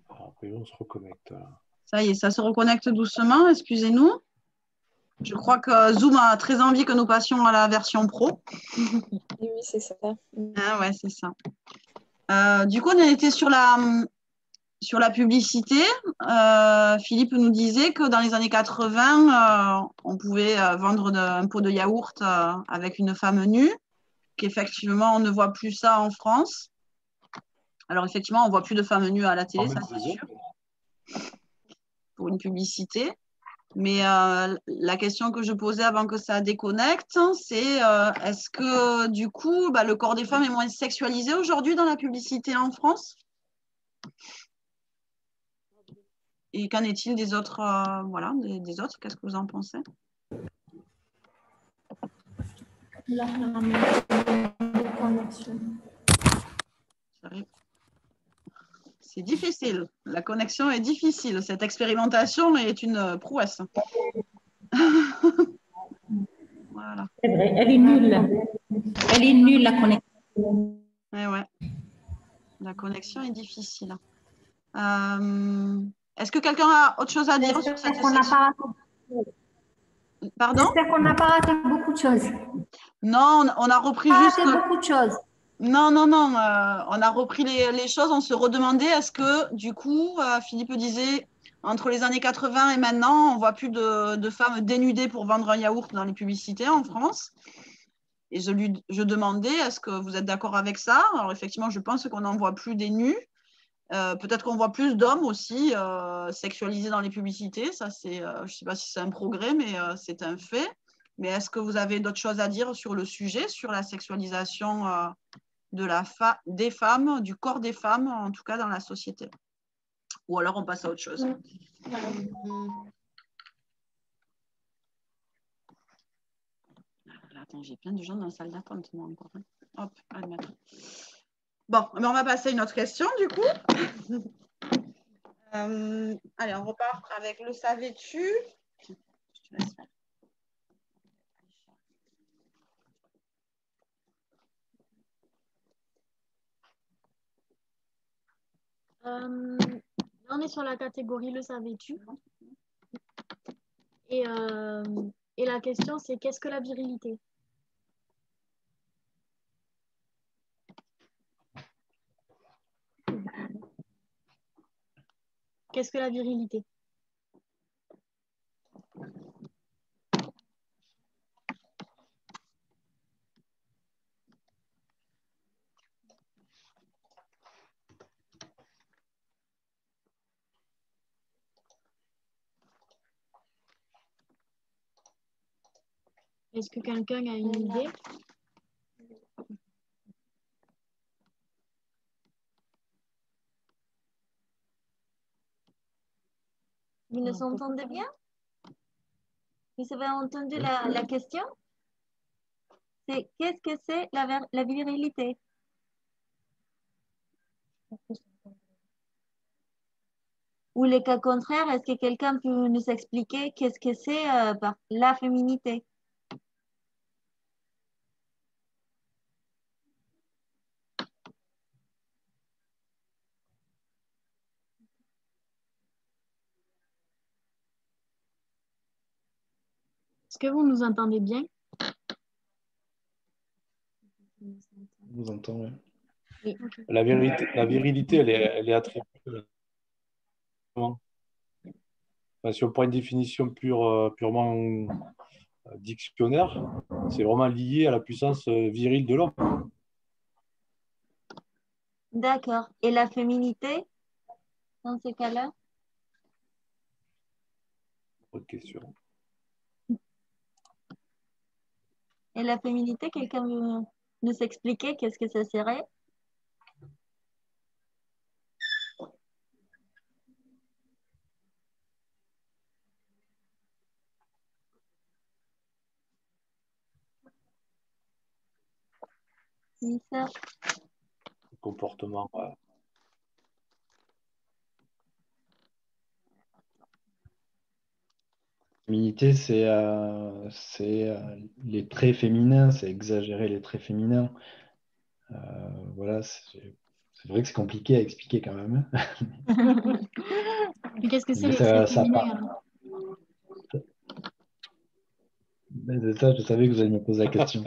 Après, on se reconnecte. Ça y est, ça se reconnecte doucement, excusez-nous. Je crois que Zoom a très envie que nous passions à la version pro. Oui, c'est ça. Ah ouais, c'est ça. Du coup, on était sur la publicité. Philippe nous disait que dans les années 80, on pouvait vendre un pot de yaourt avec une femme nue, qu'effectivement, on ne voit plus ça en France. Alors, effectivement, on ne voit plus de femmes nues à la télé, ça c'est sûr, pour une publicité. Mais la question que je posais avant que ça déconnecte, c'est est-ce que du coup, le corps des femmes est moins sexualisé aujourd'hui dans la publicité en France? Et qu'en est-il des autres, des autres? Qu'est-ce que vous en pensez? C'est difficile. La connexion est difficile. Cette expérimentation est une prouesse. Voilà. C'est vrai, elle est nulle. Elle est nulle, la connexion. Ouais. La connexion est difficile. Est-ce que quelqu'un a autre chose à dire sur cette section? Pardon? J'espère qu'on n'a pas raté beaucoup de choses. Non, on a repris juste... beaucoup de choses. Non. On a repris les choses. On se redemandait est-ce que, du coup, Philippe disait, entre les années 80 et maintenant, on ne voit plus de femmes dénudées pour vendre un yaourt dans les publicités en France. Et je demandais, est-ce que vous êtes d'accord avec ça? Alors, effectivement, je pense qu'on n'en voit plus des nus. Peut-être qu'on voit plus d'hommes aussi sexualisés dans les publicités. Ça, c'est, je ne sais pas si c'est un progrès, mais c'est un fait. Mais est-ce que vous avez d'autres choses à dire sur le sujet, sur la sexualisation des femmes, du corps des femmes, en tout cas dans la société? Ou alors on passe à autre chose. Attends, j'ai plein de gens dans la salle d'attente, moi encore. Hop, allez, maintenant. Bon, mais on va passer à une autre question, du coup. Allez, on repart avec le savais-tu. Je te laisse faire. On est sur la catégorie le savais-tu. Et la question, c'est qu'est-ce que la virilité? Qu'est-ce que la virilité? Est-ce que quelqu'un a une idée? Vous nous entendez bien? Vous avez entendu la question? C'est qu'est-ce que c'est la virilité? Ou le cas contraire, est-ce que quelqu'un peut nous expliquer qu'est-ce que c'est la féminité? Est-ce que vous nous entendez bien? On vous entend, oui. Oui. La virilité, elle est attribuée. Si on prend une définition purement dictionnaire, c'est vraiment lié à la puissance virile de l'homme. D'accord. Et la féminité, dans ce cas-là? Bonne question. Et la féminité, quelqu'un veut nous expliquer qu'est-ce que ça serait? C'est ça. Le comportement. Féminité, c'est les traits féminins, c'est exagérer les traits féminins. Voilà, c'est vrai que c'est compliqué à expliquer quand même. Et qu'est-ce que c'est Mais les ça, traits ça féminins part. alors? Mais c'est ça, je savais que vous alliez me poser la question.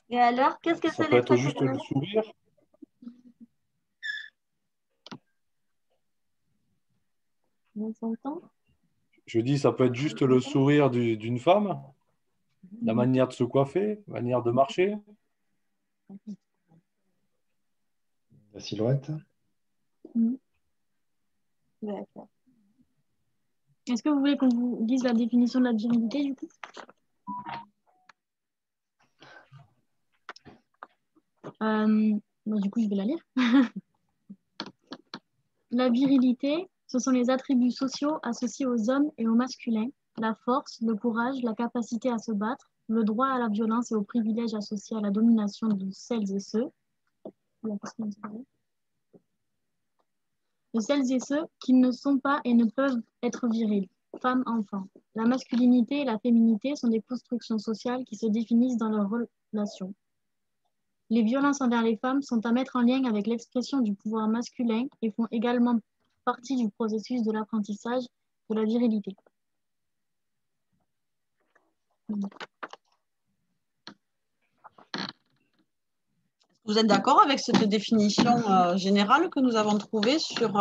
Et alors, qu'est-ce que Ça c'est peut les être traits juste le féminins? sourire. On s'entend? Je dis, ça peut être juste le sourire d'une femme, la manière de se coiffer, la manière de marcher. La silhouette. D'accord. Est-ce que vous voulez qu'on vous dise la définition de la virilité du coup? Du coup, je vais la lire. La virilité, ce sont les attributs sociaux associés aux hommes et au masculin, la force, le courage, la capacité à se battre, le droit à la violence et aux privilèges associés à la domination de celles et ceux, qui ne sont pas et ne peuvent être virils, femmes, enfants. La masculinité et la féminité sont des constructions sociales qui se définissent dans leurs relations. Les violences envers les femmes sont à mettre en lien avec l'expression du pouvoir masculin et font également partie du processus de l'apprentissage de la virilité. Vous êtes d'accord avec cette définition générale que nous avons trouvée sur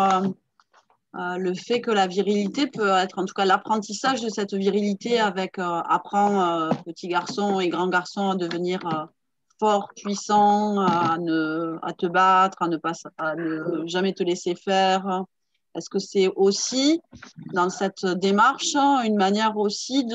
le fait que la virilité peut être, en tout cas l'apprentissage de cette virilité avec apprend petits garçons et grands garçons à devenir fort, puissant, à te battre, à ne jamais te laisser faire. Est-ce que c'est aussi, dans cette démarche, une manière aussi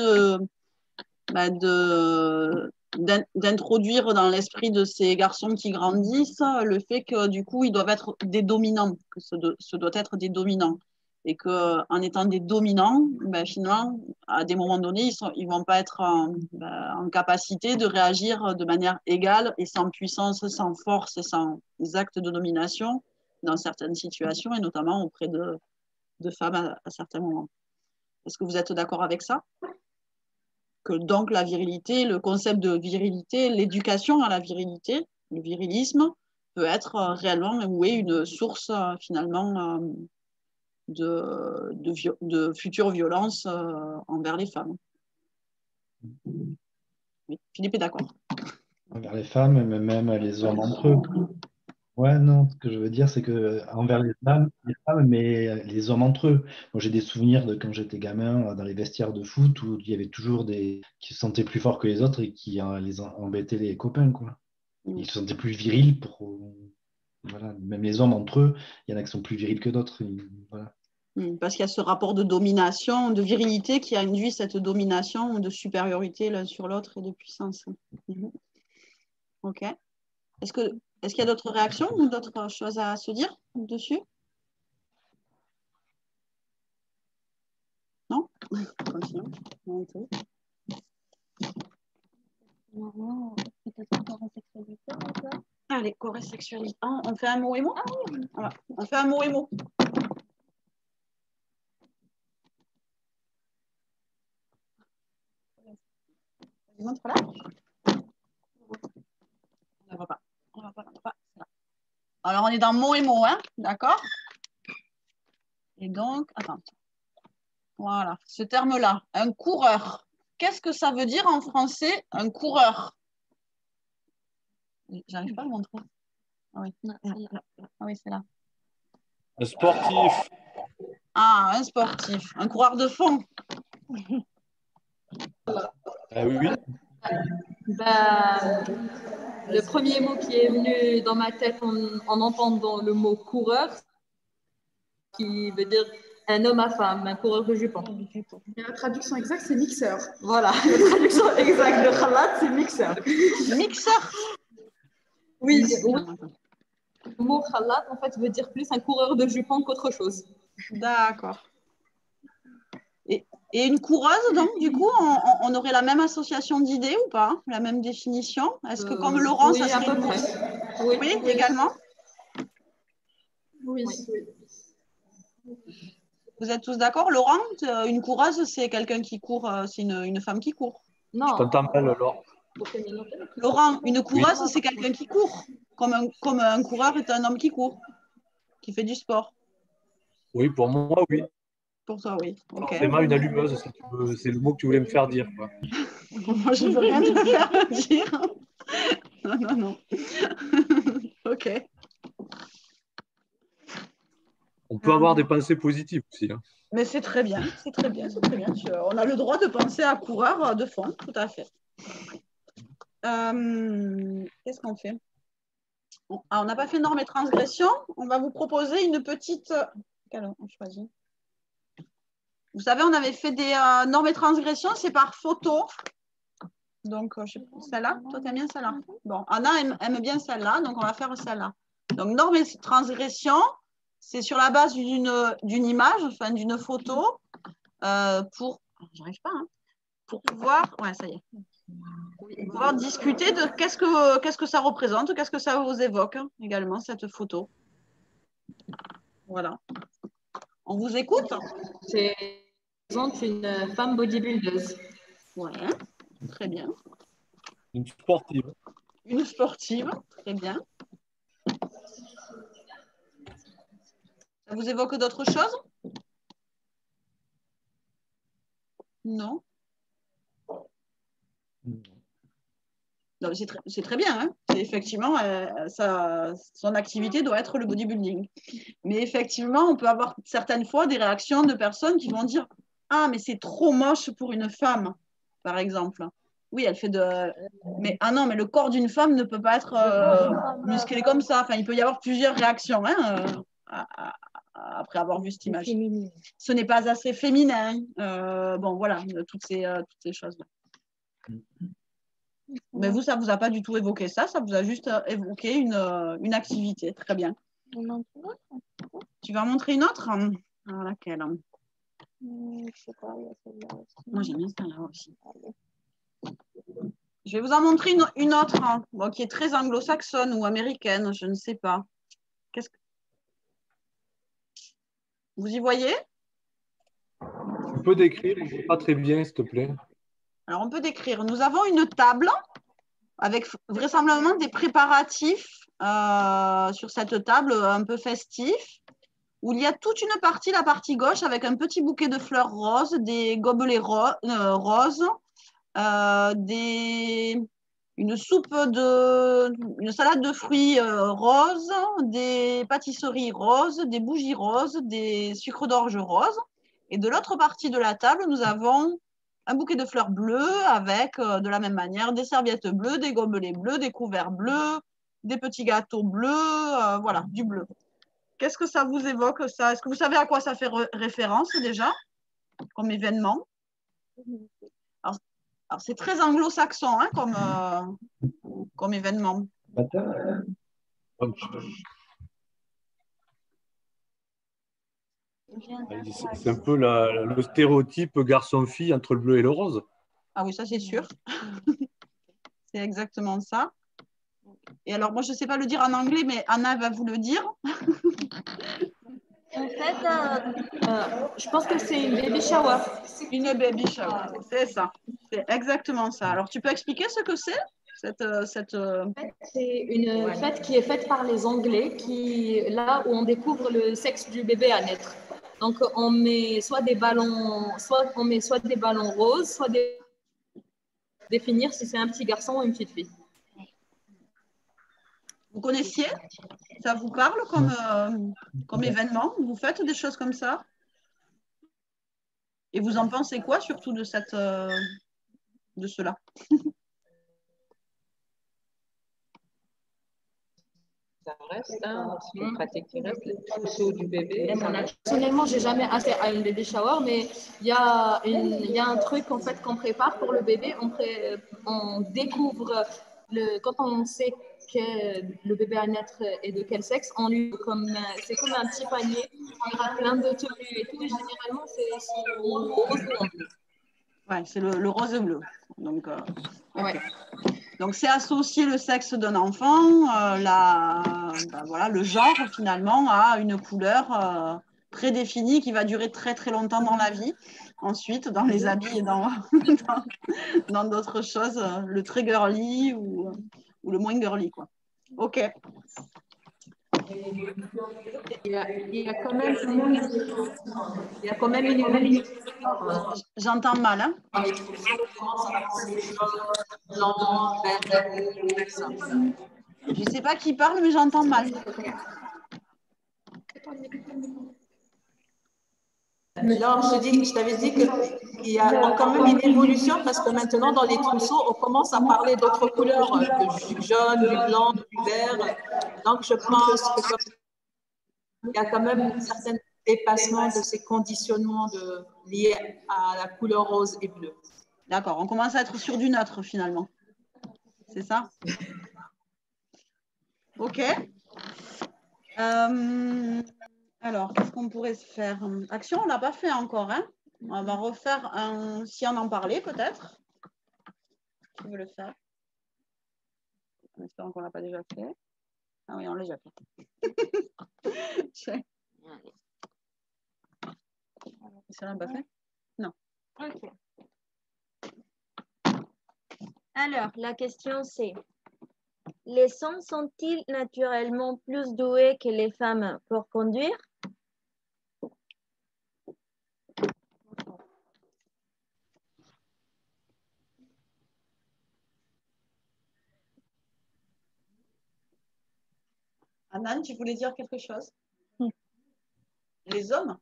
d'introduire dans l'esprit de ces garçons qui grandissent le fait que du coup ils doivent être des dominants, que ce doit être des dominants, et qu'en étant des dominants, finalement, à des moments donnés, ils vont pas être en capacité de réagir de manière égale et sans puissance, sans force et sans actes de domination dans certaines situations, et notamment auprès de femmes à certains moments. Est-ce que vous êtes d'accord avec ça? Que donc la virilité, le concept de virilité, l'éducation à la virilité, le virilisme, peut être réellement une source finalement de futures violences envers les femmes. Oui, Philippe est d'accord. Envers les femmes, mais même les hommes entre eux. Ouais, non, ce que je veux dire, c'est que envers les femmes, mais les hommes entre eux. Moi, j'ai des souvenirs de quand j'étais gamin, dans les vestiaires de foot, où il y avait toujours des qui se sentaient plus forts que les autres et qui embêtaient les copains, quoi. Ils se sentaient plus virils voilà. Même les hommes entre eux, il y en a qui sont plus virils que d'autres. Voilà. Parce qu'il y a ce rapport de domination, de virilité qui induit cette domination de supériorité l'un sur l'autre et de puissance. Ok. Est-ce qu'il y a d'autres réactions ou d'autres choses à se dire dessus? Non? Continuons. Peut-être corps-sexualité. Allez, corps-sexualité. On fait un mot et mot? Ah oui. Voilà. On fait un mot et mot. Montre là. On ne voit pas. On ne voit pas. Alors, on est dans mot et mot, hein? D'accord? Et donc, attends. Voilà, ce terme-là, un coureur. Qu'est-ce que ça veut dire en français, un coureur? J'arrive pas à le montrer. Ah oui, c'est là. Un sportif. Ah, un sportif, un coureur de fond. Oui. Le premier mot qui est venu dans ma tête en entendant le mot coureur, qui veut dire un homme à femme, un coureur de jupons. Et la traduction exacte, c'est mixeur. Voilà, la traduction exacte de khalat, c'est mixeur. Mixeur? Oui, le mot khalat, en fait, veut dire plus un coureur de jupons qu'autre chose. D'accord. Et une coureuse, donc, du coup, on aurait la même association d'idées ou pas? La même définition? Est-ce que comme Laurent, oui, ça serait à peu près. Oui, également? Oui. Vous êtes tous d'accord, Laurent? Une coureuse, c'est quelqu'un qui court, c'est une femme qui court. Non. Je t'entends mal, Laure. Laurent, une coureuse, c'est quelqu'un qui court, comme un coureur est un homme qui court, qui fait du sport. Oui, pour moi, oui. Pour toi, oui. Ok. Forcément, une allumeuse, c'est le mot que tu voulais me faire dire, quoi. Moi, je ne veux rien te faire dire. Non, non, non. Ok. On peut avoir des pensées positives aussi. Hein. Mais c'est très bien, c'est très bien, c'est très bien. On a le droit de penser à coureur de fond, tout à fait. Qu'est-ce qu'on fait? On n'a pas fait normes et transgressions. On va vous proposer une petite... Quelle on choisit? Vous savez, on avait fait des normes et transgressions, c'est par photo. Donc, je sais pas, celle-là, toi, tu aimes bien celle-là? Bon, Anna aime bien celle-là, donc on va faire celle-là. Donc, normes et transgressions, c'est sur la base d'une image, enfin d'une photo, pour... J'arrive pas, hein, pour pouvoir... Ouais, ça y est. Pouvoir discuter de qu'est-ce que ça représente, qu'est-ce que ça vous évoque hein, également, cette photo. Voilà. On vous écoute? C'est une femme bodybuildeuse. Ouais, très bien. Une sportive. Une sportive, très bien. Ça vous évoque d'autres choses? Non? Non, c'est très bien. Hein. Effectivement, son activité doit être le bodybuilding. Mais effectivement, on peut avoir certaines fois des réactions de personnes qui vont dire « Ah, mais c'est trop moche pour une femme », par exemple. Oui, elle fait de... Mais ah non, mais le corps d'une femme ne peut pas être musclé comme ça. Enfin, il peut y avoir plusieurs réactions hein, après avoir vu cette image. Ce n'est pas assez féminin. Bon, voilà, toutes ces choses-là. Mais vous, ça ne vous a pas du tout évoqué ça vous a juste évoqué une activité. Très bien. Tu vas en montrer une autre? Alors, laquelle? Je sais pas, il y a celle-là aussi. Moi, j'aime bien celle-là aussi. Je vais vous en montrer une autre bon, qui est très anglo-saxonne ou américaine, je ne sais pas. Vous y voyez? Tu peux décrire, je ne vois pas très bien, s'il te plaît. Alors, on peut décrire. Nous avons une table avec vraisemblablement des préparatifs sur cette table un peu festifs, où il y a toute une partie, la partie gauche, avec un petit bouquet de fleurs roses, des gobelets roses, une salade de fruits roses, des pâtisseries roses, des bougies roses, des sucres d'orge roses. Et de l'autre partie de la table, nous avons un bouquet de fleurs bleues avec, de la même manière, des serviettes bleues, des gobelets bleus, des couverts bleus, des petits gâteaux bleus, voilà, du bleu. Qu'est-ce que ça vous évoque, ça? Est-ce que vous savez à quoi ça fait référence déjà, comme événement? Alors c'est très anglo-saxon hein, comme événement. C'est un peu le stéréotype garçon-fille entre le bleu et le rose. Ah oui, ça c'est sûr. C'est exactement ça. Et alors, moi, je ne sais pas le dire en anglais, mais Anna va vous le dire. En fait, je pense que c'est une baby shower. Une baby shower, c'est ça. C'est exactement ça. Alors, tu peux expliquer ce que c'est C'est une fête qui est faite par les Anglais, là où on découvre le sexe du bébé à naître. Donc, on met soit des ballons roses, soit définir si c'est un petit garçon ou une petite fille. Vous connaissiez? Ça vous parle comme événement? Vous faites des choses comme ça? Et vous en pensez quoi surtout de cela? Ça reste, hein, c'est une pratique qui reste, le trousseau du bébé. Personnellement, j'ai jamais assisté à une baby shower, mais il y a un truc en fait qu'on prépare pour le bébé. On découvre quand on sait que le bébé à naître est de quel sexe, c'est comme un petit panier. Il y aura plein de tenues et tout. Et généralement, c'est rose ou en bleu. Ouais, c'est le rose et bleu. Donc, ouais. Donc, c'est associer le sexe d'un enfant, voilà, le genre, finalement, a une couleur prédéfinie qui va durer très, très longtemps dans la vie. Ensuite, dans les habits et dans d'autres choses, le très girly ou le moins girly, quoi. OK. Il y a quand même une évolution. J'entends mal, hein? Je ne sais pas qui parle, mais j'entends mal. Alors, je t'avais dit qu'il y a quand même une évolution parce que maintenant, dans les trousseaux, on commence à parler d'autres couleurs, du jaune, du blanc, du vert. Donc, je pense qu'il y a quand même un certain dépassement de ces conditionnements liés à la couleur rose et bleue. D'accord, on commence à être sur du neutre finalement. C'est ça? OK. Alors, qu'est-ce qu'on pourrait se faire? Action, on ne l'a pas fait encore, hein? On va refaire un si on en parlait peut-être. Qui veut le faire? En espérant qu'on ne l'a pas déjà fait. Ah oui, on l'a déjà fait. Ça l'a pas fait? Non. Ok. Alors, la question c'est, les hommes sont-ils naturellement plus doués que les femmes pour conduire? Anan, tu voulais dire quelque chose? Les hommes?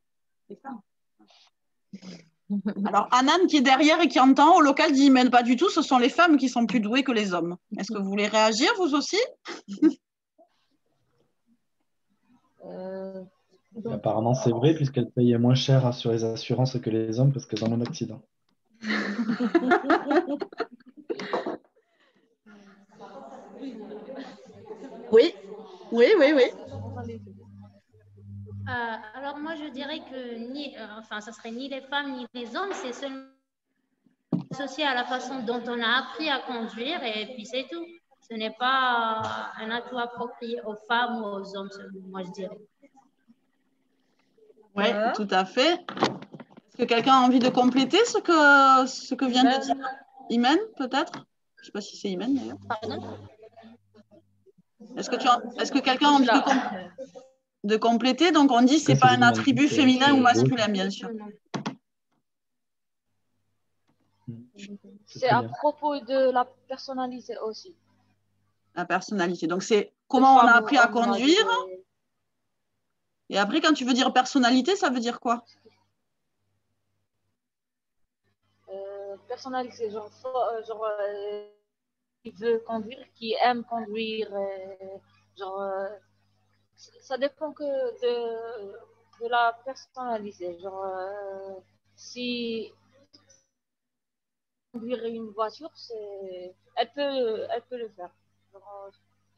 Les femmes? Alors, Anan qui est derrière et qui entend au local dit, mais pas du tout, ce sont les femmes qui sont plus douées que les hommes. Est-ce que vous voulez réagir, vous aussi? Apparemment, c'est vrai, puisqu'elles payaient moins cher sur les assurances que les hommes parce qu'elles ont un accident. Oui, oui, oui, oui. Alors moi, je dirais que enfin, ça serait ni les femmes ni les hommes, c'est seulement associé à la façon dont on a appris à conduire et puis c'est tout. Ce n'est pas un atout approprié aux femmes ou aux hommes, moi je dirais. Oui, tout à fait. Est-ce que quelqu'un a envie de compléter ce que vient de dire Imen, peut-être? Je ne sais pas si c'est Imen d'ailleurs. Pardon? Est-ce que quelqu'un a envie de compléter? Donc on dit que ce n'est pas un attribut féminin ou masculin, bien sûr. C'est à propos de la personnalité aussi. La personnalité. Donc c'est comment on a appris à conduire. Et après, quand tu veux dire personnalité, ça veut dire quoi? Personnalité, genre qui veut conduire, qui aime conduire, ça dépend que de la personnalité. Si conduire une voiture, elle peut le faire.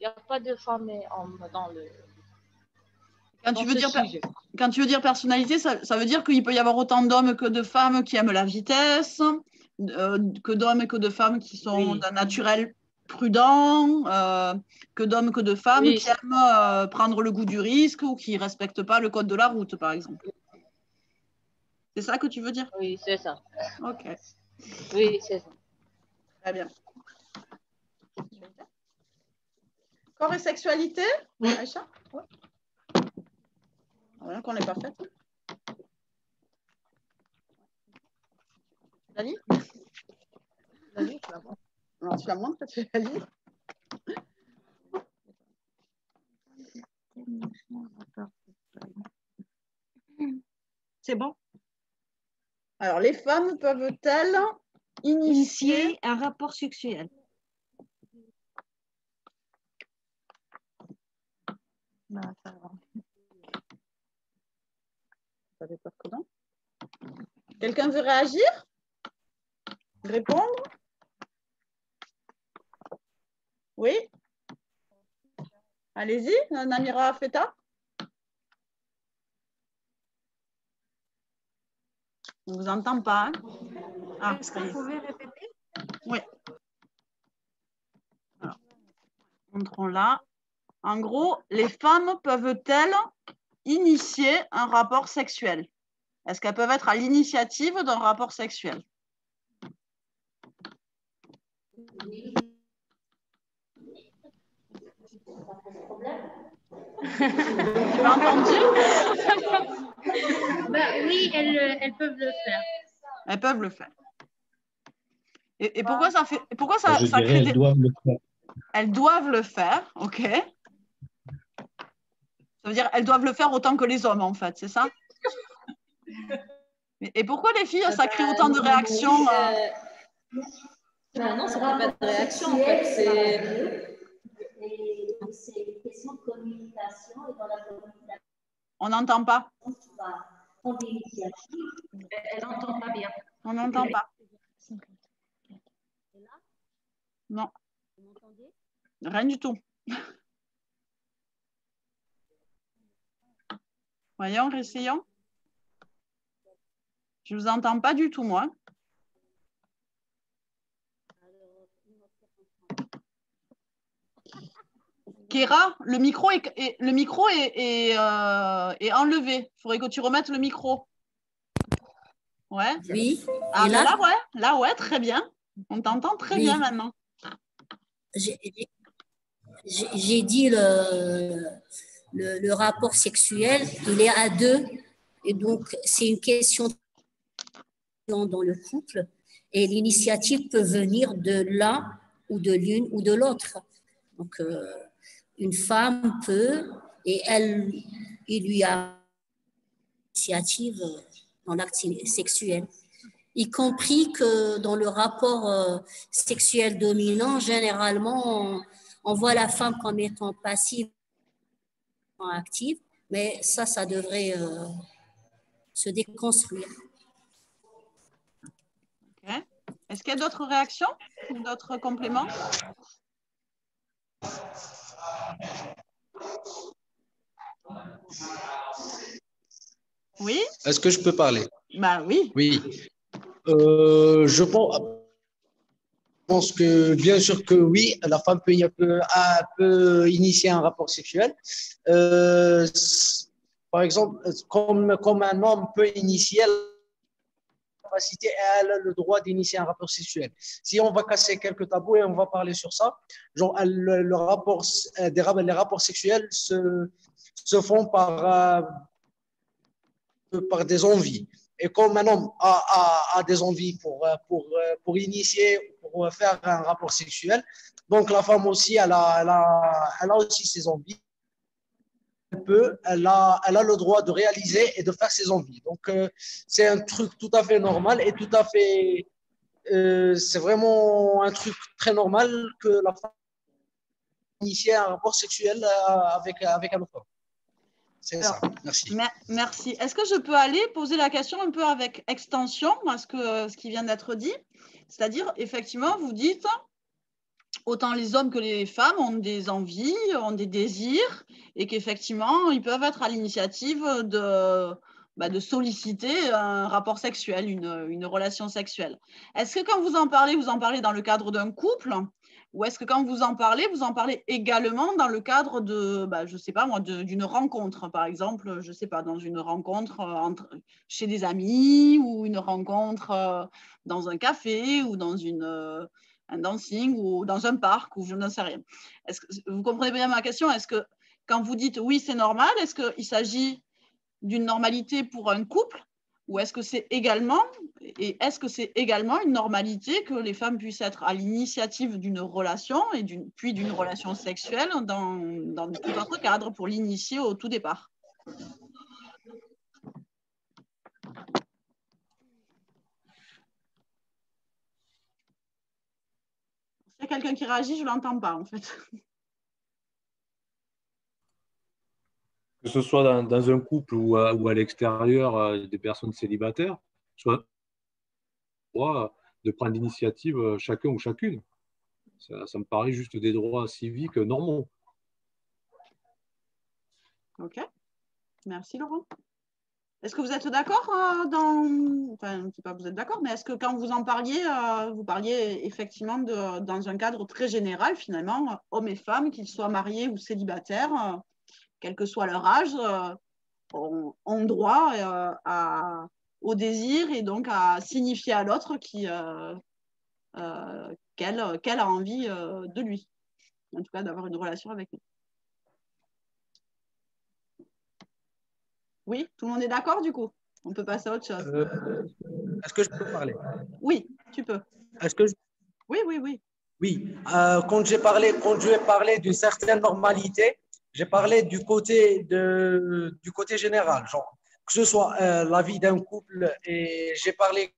Il n'y a pas de femmes et hommes dans le. Quand tu veux dire personnalité, ça veut dire qu'il peut y avoir autant d'hommes que de femmes qui aiment la vitesse, que d'hommes et que de femmes qui sont d'un naturel prudent, que d'hommes que de femmes qui aiment prendre le goût du risque ou qui ne respectent pas le code de la route, par exemple. C'est ça que tu veux dire? Oui, c'est ça. Ok. Oui, c'est ça. Très bien. Corps et sexualité, Aïcha? Ouais. Voilà qu'on n'est pas faite. Lali? Lali, tu la vois. Alors, tu la montres, peut-être, Lali? C'est bon? Alors, les femmes peuvent-elles initier un rapport sexuel? Ça avait peur que non. Quelqu'un veut réagir? Répondre? Oui? Allez-y, Namira Feta. On ne vous entend pas. Hein? Ah, est-ce que vous pouvez répéter? Oui. Alors, montrons là. En gros, les femmes peuvent-elles initier un rapport sexuel? Est-ce qu'elles peuvent être à l'initiative d'un rapport sexuel? Tu m'as entendu? Oui, elles peuvent le faire. Elles peuvent le faire. Et pourquoi ça fait, pourquoi Je ça dirais crée elles doivent le faire. Elles doivent le faire, ok. Ça veut dire elles doivent le faire autant que les hommes, en fait, c'est ça? Et pourquoi les filles, ça crée autant de réactions? Non, ça ne fait pas de réaction, en fait. C'est une question de communication et dans la communication. On n'entend pas. Elle n'entend pas bien. On n'entend pas. Non. Rien du tout. Voyons, essayons. Je ne vous entends pas du tout, moi. Kéra, le micro est enlevé. Il faudrait que tu remettes le micro. Ouais. Oui. Ah, Et ben là, là, ouais, très bien. On t'entend très bien maintenant. J'ai dit le rapport sexuel, il est à deux. Et donc, c'est une question dans le couple. Et l'initiative peut venir de l'un ou de l'une ou de l'autre. Donc, une femme peut, et il lui a l'initiative dans l'acte sexuel. Y compris que dans le rapport sexuel dominant, généralement, on voit la femme comme étant passive, active, mais ça devrait se déconstruire. Okay. Est-ce qu'il y a d'autres réactions ou d'autres compléments? Oui? Est-ce que je peux parler? Ben oui. Oui. Je pense que, bien sûr que oui, la femme peut initier un rapport sexuel. Par exemple, comme un homme peut initier la capacité, elle a le droit d'initier un rapport sexuel. Si on va casser quelques tabous et on va parler sur ça, genre les rapports sexuels se font par des envies. Et comme un homme a des envies pour initier, pour faire un rapport sexuel, donc la femme aussi, elle a aussi ses envies. Elle a le droit de réaliser et de faire ses envies. Donc, c'est un truc tout à fait normal et tout à fait. C'est vraiment un truc très normal que la femme initie un rapport sexuel avec un autre homme. C'est ça. Merci. Merci. Est-ce que je peux aller poser la question un peu avec extension à ce qui vient d'être dit? C'est-à-dire, effectivement, vous dites, autant les hommes que les femmes ont des envies, ont des désirs, et qu'effectivement, ils peuvent être à l'initiative de solliciter un rapport sexuel, une relation sexuelle. Est-ce que quand vous en parlez dans le cadre d'un couple? Ou est-ce que quand vous en parlez également dans le cadre de, je ne sais pas moi, d'une rencontre, par exemple, je ne sais pas, dans une rencontre chez des amis ou une rencontre dans un café ou dans un dancing ou dans un parc ou je ne sais rien. Vous comprenez bien ma question? Est-ce que quand vous dites oui, c'est normal, est-ce qu'il s'agit d'une normalité pour un couple? Ou est-ce que c'est également une normalité que les femmes puissent être à l'initiative d'une relation puis d'une relation sexuelle dans tout autre cadre pour l'initier au tout départ? S'il y a quelqu'un qui réagit, je ne l'entends pas en fait. Que ce soit dans un couple ou à l'extérieur, des personnes célibataires, soit de prendre l'initiative chacun ou chacune. Ça me paraît juste des droits civiques normaux. Ok. Merci Laurent. Est-ce que vous êtes d'accord enfin, je ne sais pas, vous êtes d'accord, mais est-ce que quand vous en parliez, vous parliez effectivement dans un cadre très général, finalement, hommes et femmes, qu'ils soient mariés ou célibataires, quel que soit leur âge, ont droit au désir et donc à signifier à l'autre qu'elle a envie de lui, en tout cas d'avoir une relation avec lui. Oui, tout le monde est d'accord du coup? On peut passer à autre chose. Est-ce que je peux parler? Oui, tu peux. Est-ce que Oui, oui, oui. Oui, quand je vais parler d'une certaine normalité, j'ai parlé du côté général, genre que ce soit la vie d'un couple, et j'ai parlé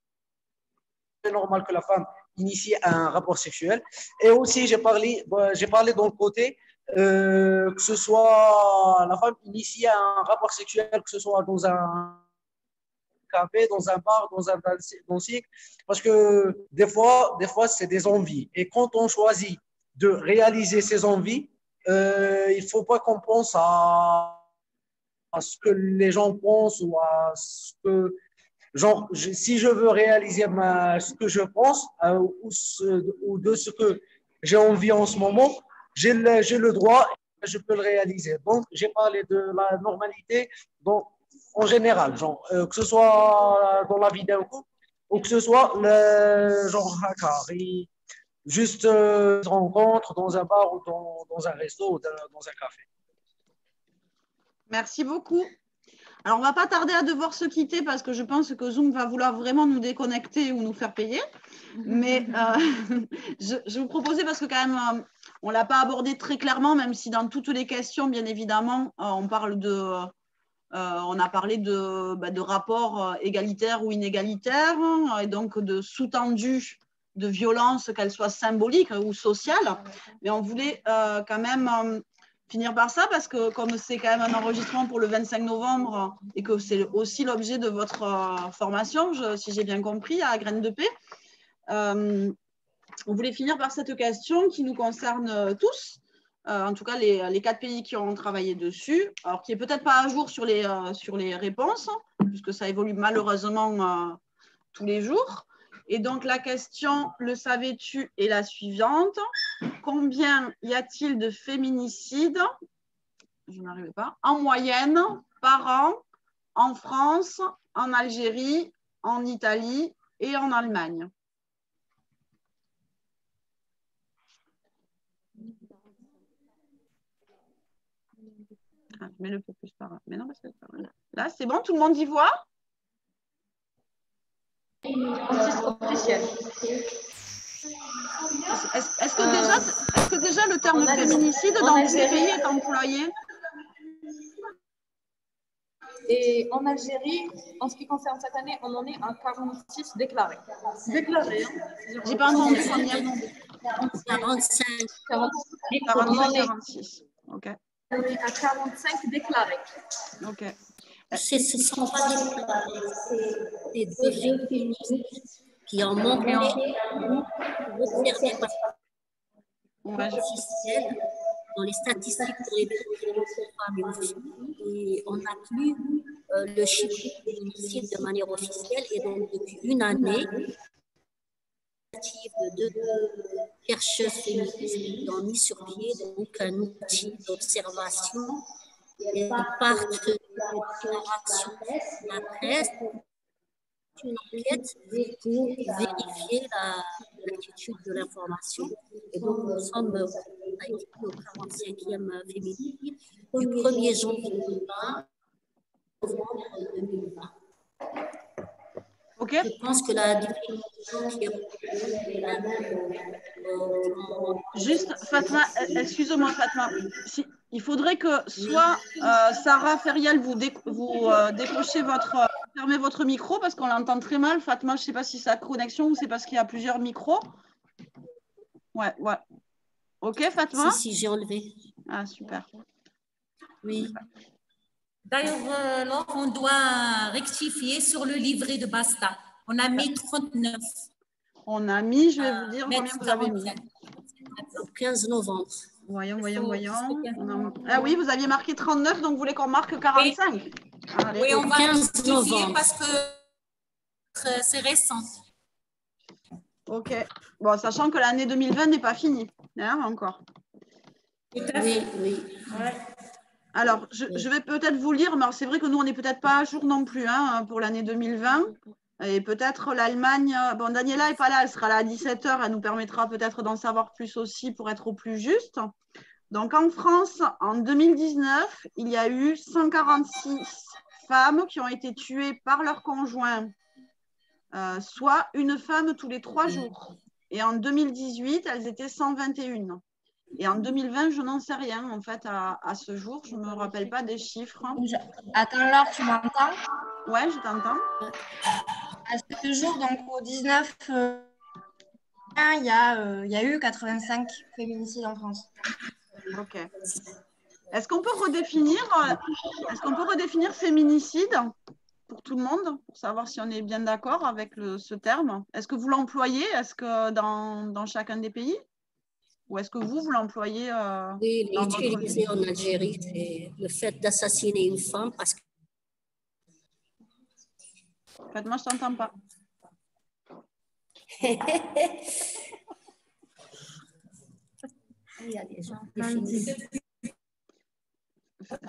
c'est normal que la femme initie un rapport sexuel, et aussi j'ai parlé dans le côté que ce soit la femme initie un rapport sexuel, que ce soit dans un café, dans un bar, dans un dancing, parce que des fois c'est des envies. Et quand on choisit de réaliser ses envies, il ne faut pas qu'on pense à ce que les gens pensent ou à ce que, genre, si je veux réaliser ce que je pense ou de ce que j'ai envie en ce moment, j'ai le droit, je peux le réaliser. Donc, j'ai parlé de la normalité en général, genre, que ce soit dans la vie d'un couple ou que ce soit le genre juste une rencontre dans un bar ou dans un resto ou dans un café. Merci beaucoup. Alors, on ne va pas tarder à devoir se quitter parce que je pense que Zoom va vouloir vraiment nous déconnecter ou nous faire payer. Mais je vous proposais, parce que quand même, on ne l'a pas abordé très clairement, même si dans toutes les questions, bien évidemment, on a parlé de rapports égalitaires ou inégalitaires, et donc de sous-tendus de violence, qu'elles soient symboliques ou sociales. Mais on voulait quand même finir par ça, parce que comme c'est quand même un enregistrement pour le 25 novembre et que c'est aussi l'objet de votre formation, si j'ai bien compris, à Graines de Paix, on voulait finir par cette question qui nous concerne tous, en tout cas les 4 pays qui ont travaillé dessus, alors qui n'est peut-être pas à jour sur les réponses, puisque ça évolue malheureusement tous les jours. Et donc la question, le savais-tu, est la suivante. Combien y a-t-il de féminicides, je n'arrive pas, en moyenne par an en France, en Algérie, en Italie et en Allemagne? Ah, je mets le peu plus par là. Mais non, parce que là, c'est bon, tout le monde y voit? Officiel. Est-ce que déjà le terme féminicide dans tous les pays est employé? Et en Algérie, en ce qui concerne cette année, on en est à 46 déclarés. Déclarés, hein. J'ai pas entendu combien. 45. 46. Ok. On est à 45 déclarés. Ok. Ce sont pas des jeunes féministes qui en manquent observés officiels dans les statistiques pour les femmes et filles. Et on inclut le chiffre féminicide de manière officielle. Et donc, depuis une année, de chercheuses féministes qui ont mis sur pied donc, un outil d'observation. Et partent de déclaration de la presse, une enquête pour vérifier l'attitude de l'information. Et donc, nous sommes au 45e féminicide du 1er janvier 2020 au novembre 2020. Okay. Je pense que la définition qui est la même. Juste, Fatma, excuse-moi, Fatma. Il faudrait que soit Sarah Feriel vous décrochez fermez votre micro parce qu'on l'entend très mal. Fatma, je ne sais pas si c'est sa connexion ou c'est parce qu'il y a plusieurs micros. Ouais. Ok, Fatma? Si, j'ai enlevé. Ah, super. Oui. D'ailleurs, Laure, on doit rectifier sur le livret de Basta. On a mis 39. On a mis, je vais vous dire combien vous avez mis. Le 15 novembre. Voyons. Ah oui, vous aviez marqué 39, donc vous voulez qu'on marque 45? Allez. Oui, on va 15 rectifier novembre. parce que c'est récent. Ok. Bon, sachant que l'année 2020 n'est pas finie, hein, encore. Oui, oui. Alors, je vais peut-être vous lire, mais c'est vrai que nous, on n'est peut-être pas à jour non plus hein, pour l'année 2020. Et peut-être l'Allemagne, bon, Daniela n'est pas là, elle sera là à 17 h, elle nous permettra peut-être d'en savoir plus aussi pour être au plus juste. Donc, en France, en 2019, il y a eu 146 femmes qui ont été tuées par leur conjoint, soit une femme tous les 3 jours. Et en 2018, elles étaient 121. Et en 2020, je n'en sais rien, en fait, à ce jour. Je ne me rappelle pas des chiffres. Attends, Laure, tu m'entends? Ouais, je t'entends. À ce jour, donc au 19, il y a eu 85 féminicides en France. Ok. Est-ce qu'on peut redéfinir féminicide pour tout le monde, pour savoir si on est bien d'accord avec ce terme? Est-ce que vous l'employez? Est-ce que dans chacun des pays? Ou est-ce que vous l'employez Oui, il est dans votre utilisé vie? en Algérie, c'est le fait d'assassiner une femme parce que. En fait, moi, je ne t'entends pas. Il y a des gens définissent.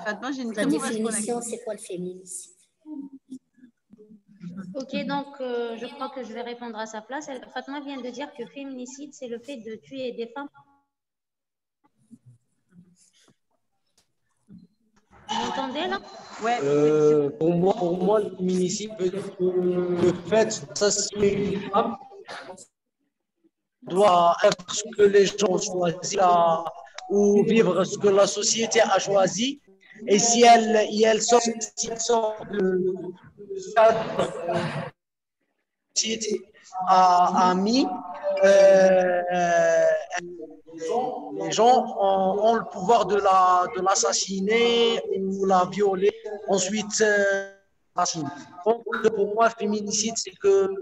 Fatma, j'ai une La très mauvaise définition, connexion. c'est quoi le féminicide? Ok, donc je crois que je vais répondre à sa place. Fatma vient de dire que féminicide, c'est le fait de tuer des femmes. Vous m'entendez là? Ouais. Pour moi, le féminicide peut être le fait d'assassiner une femme doit être ce que les gens ont choisi ou vivre ce que la société a choisi. Et si elle sort de cadre que la société a mis, les gens ont le pouvoir de l'assassiner ou la violer, ensuite assassiner. Donc, pour moi, féminicide, c'est que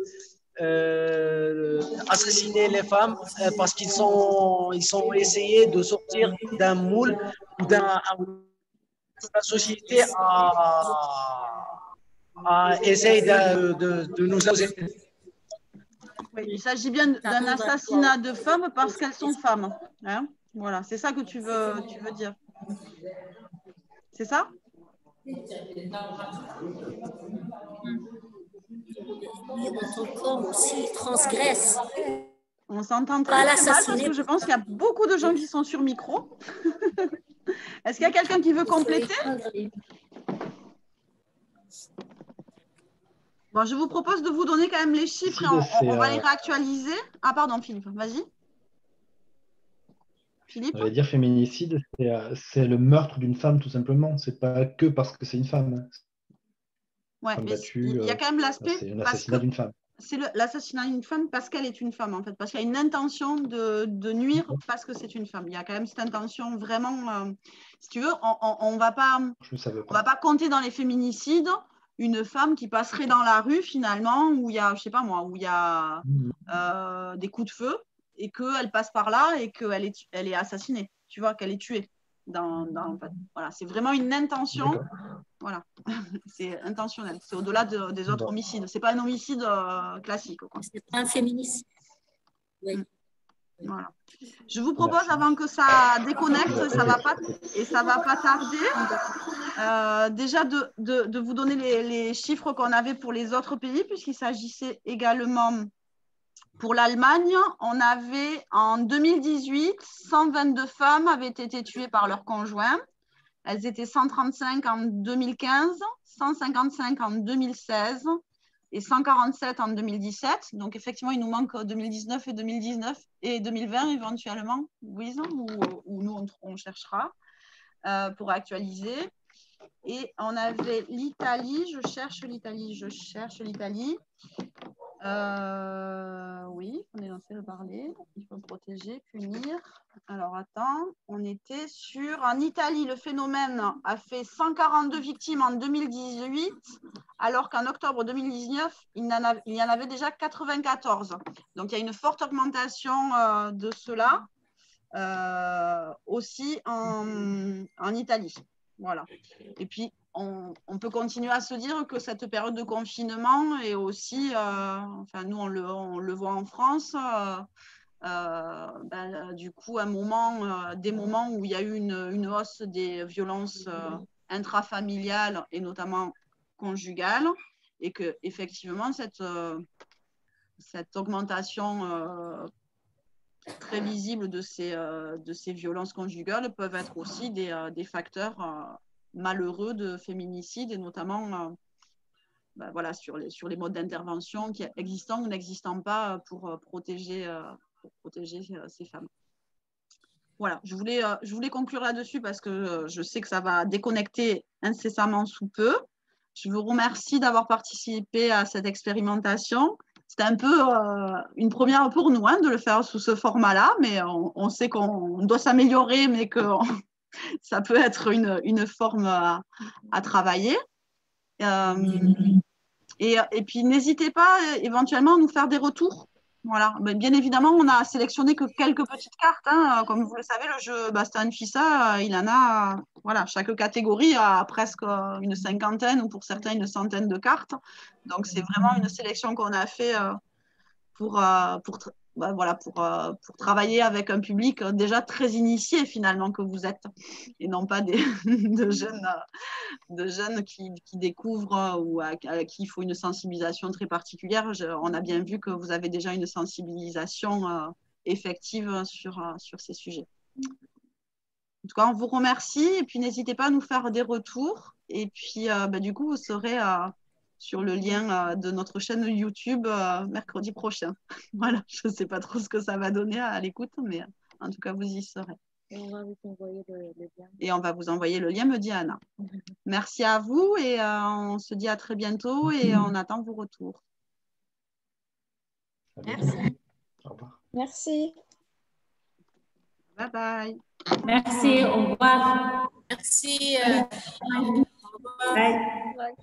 assassiner les femmes parce qu'ils sont essayés de sortir d'un moule ou que la société essaye de nous imposer. Oui, il s'agit bien d'un assassinat de femmes parce qu'elles sont femmes. Hein, voilà, c'est ça que tu veux dire. C'est ça? Ton corps aussi transgresse. On s'entend très, très mal parce que je pense qu'il y a beaucoup de gens qui sont sur micro. Est-ce qu'il y a quelqu'un qui veut compléter? Bon, je vous propose de vous donner quand même les chiffres et on va les réactualiser. Ah, pardon, Philippe, vas-y. Philippe? J'allais dire féminicide, c'est le meurtre d'une femme, tout simplement. C'est pas que parce que c'est une femme. Ouais, mais il y a quand même l'aspect. C'est un assassinat d'une femme. C'est l'assassinat d'une femme parce qu'elle est une femme, en fait, parce qu'il y a une intention de nuire parce que c'est une femme. Il y a quand même cette intention vraiment. Si tu veux, on va pas compter dans les féminicides une femme qui passerait dans la rue finalement où il y a, je sais pas moi, où il y a des coups de feu et qu'elle passe par là et qu'elle est assassinée. Tu vois, qu'elle est tuée. Voilà, c'est vraiment une intention. Voilà, c'est intentionnel. C'est au-delà des autres homicides. C'est pas un homicide classique. C'est pas un féminicide. Oui. Voilà. Je vous propose, avant que ça déconnecte, ça va pas tarder, déjà de vous donner les chiffres qu'on avait pour les autres pays, puisqu'il s'agissait également pour l'Allemagne. On avait en 2018, 122 femmes avaient été tuées par leur conjoint. Elles étaient 135 en 2015, 155 en 2016 et 147 en 2017. Donc, effectivement, il nous manque 2019 et 2020 éventuellement, Louise, où nous, on cherchera pour actualiser. Et on avait l'Italie. Je cherche l'Italie. Oui, on est lancé le parler. Il faut protéger, punir. Alors, attends, on était en Italie, le phénomène a fait 142 victimes en 2018, alors qu'en octobre 2019, il y en avait déjà 94. Donc, il y a une forte augmentation de cela aussi en Italie. Voilà. Et puis, on peut continuer à se dire que cette période de confinement est aussi, enfin nous on le voit en France, du coup des moments où il y a eu une hausse des violences intrafamiliales et notamment conjugales, et que effectivement cette augmentation très visible de ces violences conjugales peuvent être aussi des facteurs malheureux de féminicide, et notamment voilà, sur les modes d'intervention qui existants ou n'existant pas pour protéger ces femmes. Voilà, je voulais conclure là-dessus parce que je sais que ça va déconnecter incessamment sous peu. Je vous remercie d'avoir participé à cette expérimentation. C'était un peu une première pour nous de le faire sous ce format-là, mais on sait qu'on doit s'améliorer, mais que ça peut être une forme à travailler. Et puis, n'hésitez pas éventuellement à nous faire des retours. Voilà. Mais bien évidemment, on a sélectionné que quelques petites cartes. Comme vous le savez, le jeu Basta Anfisa, il en a, voilà, chaque catégorie a presque une cinquantaine ou pour certains une centaine de cartes. Donc, c'est vraiment une sélection qu'on a fait pour travailler avec un public déjà très initié finalement que vous êtes, et non pas de jeunes qui découvrent ou à qui il faut une sensibilisation très particulière. On a bien vu que vous avez déjà une sensibilisation effective sur ces sujets. En tout cas, on vous remercie, et puis n'hésitez pas à nous faire des retours, et puis du coup, vous serez sur le lien de notre chaîne YouTube mercredi prochain. Voilà, je ne sais pas trop ce que ça va donner à l'écoute, mais en tout cas, vous y serez. Et on va vous envoyer le lien. Et on va vous envoyer le lien, me dit Anna. Merci à vous, et on se dit à très bientôt, et on attend vos retours. Merci. Au revoir. Merci. Bye bye. Merci, au revoir. Merci. Au revoir. Bye.